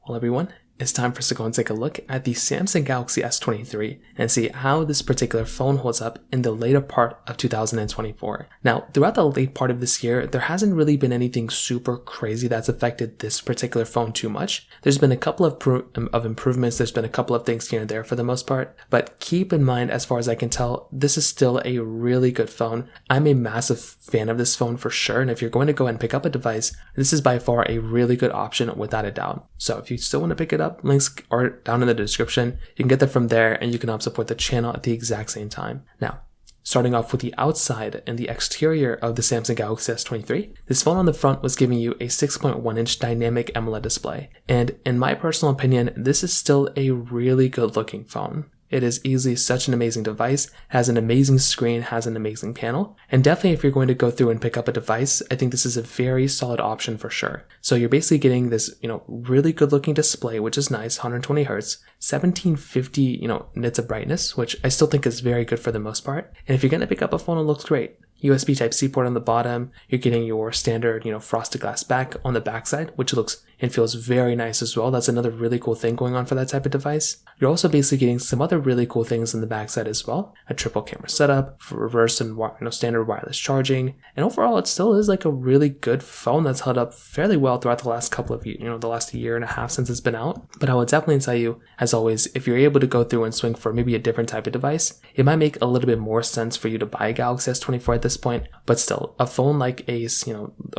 Well, everyone, it's time for us to go and take a look at the Samsung Galaxy S23 and see how this particular phone holds up in the later part of 2024. Now, throughout the late part of this year, there hasn't really been anything super crazy that's affected this particular phone too much. There's been a couple of improvements, there's been a couple of things here and there for the most part, but keep in mind, as far as I can tell, this is still a really good phone. I'm a massive fan of this phone for sure, and if you're going to go and pick up a device, this is by far a really good option without a doubt. So if you still want to pick it up, links are down in the description. You can get them from there and you can help support the channel at the exact same time. Now, starting off with the outside and the exterior of the Samsung Galaxy S23, this phone on the front was giving you a 6.1-inch dynamic AMOLED display. And in my personal opinion, this is still a really good looking phone. It is easily such an amazing device, has an amazing screen, has an amazing panel, and definitely if you're going to go through and pick up a device, I think this is a very solid option for sure. So you're basically getting this, really good looking display, which is nice, 120 Hz, 1750, nits of brightness, which I still think is very good for the most part. And if you're going to pick up a phone, it looks great. USB Type-C port on the bottom, you're getting your standard, frosted glass back on the backside, which looks and feels very nice as well. That's another really cool thing going on for that type of device. You're also basically getting some other really cool things in the backside as well. A triple camera setup, for reverse and standard wireless charging, and overall it still is like a really good phone that's held up fairly well throughout the last couple of years, the last year and a half since it's been out. But I would definitely tell you, as always, if you're able to go through and swing for maybe a different type of device, it might make a little bit more sense for you to buy a Galaxy S24 at this point. But still, a phone like a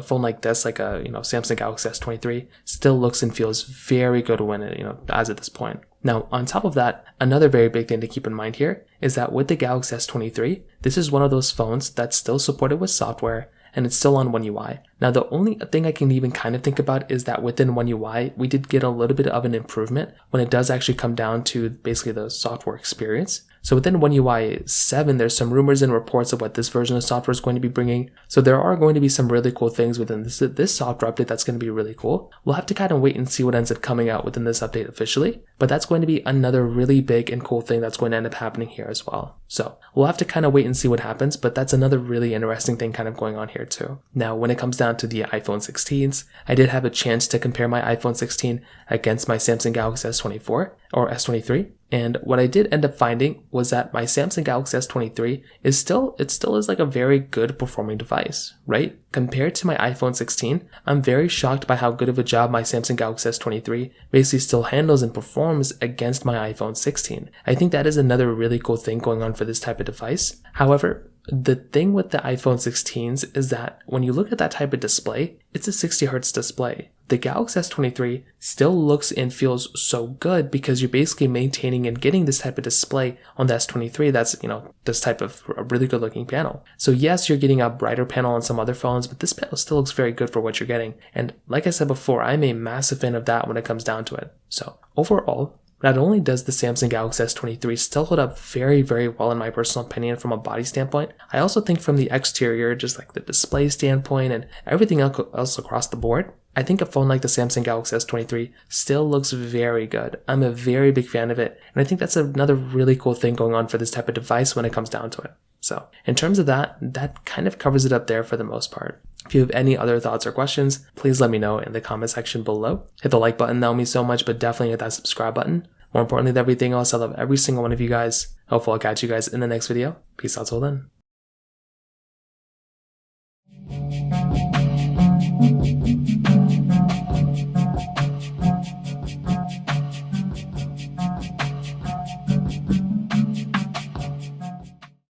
phone like this, like a Samsung Galaxy S23, still looks and feels very good when it as at this point. Now, on top of that, another very big thing to keep in mind here is that with the Galaxy S23, this is one of those phones that's still supported with software and it's still on One UI. Now, the only thing I can even kind of think about is that within One UI, we did get a little bit of an improvement when it does actually come down to basically the software experience. So within One UI 7, there's some rumors and reports of what this version of software is going to be bringing. So there are going to be some really cool things within this software update that's going to be really cool. We'll have to kind of wait and see what ends up coming out within this update officially, but that's going to be another really big and cool thing that's going to end up happening here as well. So we'll have to kind of wait and see what happens, but that's another really interesting thing kind of going on here too. Now, when it comes down to the iPhone 16s, I did have a chance to compare my iPhone 16 against my Samsung Galaxy S24 or S23. And what I did end up finding was that my Samsung Galaxy S23 is still like a very good performing device, right? Compared to my iPhone 16, I'm very shocked by how good of a job my Samsung Galaxy S23 basically still handles and performs against my iPhone 16. I think that is another really cool thing going on for this type of device. However, the thing with the iPhone 16s is that when you look at that type of display, it's a 60 Hz display. The Galaxy S23 still looks and feels so good because you're basically maintaining and getting this type of display on the S23 that's, this type of a really good looking panel. So yes, you're getting a brighter panel on some other phones, but this panel still looks very good for what you're getting. And like I said before, I'm a massive fan of that when it comes down to it. So overall, not only does the Samsung Galaxy S23 still hold up very, very well in my personal opinion from a body standpoint, I also think from the exterior, just like the display standpoint and everything else across the board, I think a phone like the Samsung Galaxy S23 still looks very good. I'm a very big fan of it, and I think that's another really cool thing going on for this type of device when it comes down to it. So in terms of that kind of covers it up there for the most part. If you have any other thoughts or questions, please let me know in the comment section below. Hit the like button, that would mean so much, but definitely hit that subscribe button. More importantly than everything else, I love every single one of you guys. Hopefully I'll catch you guys in the next video. Peace out till then.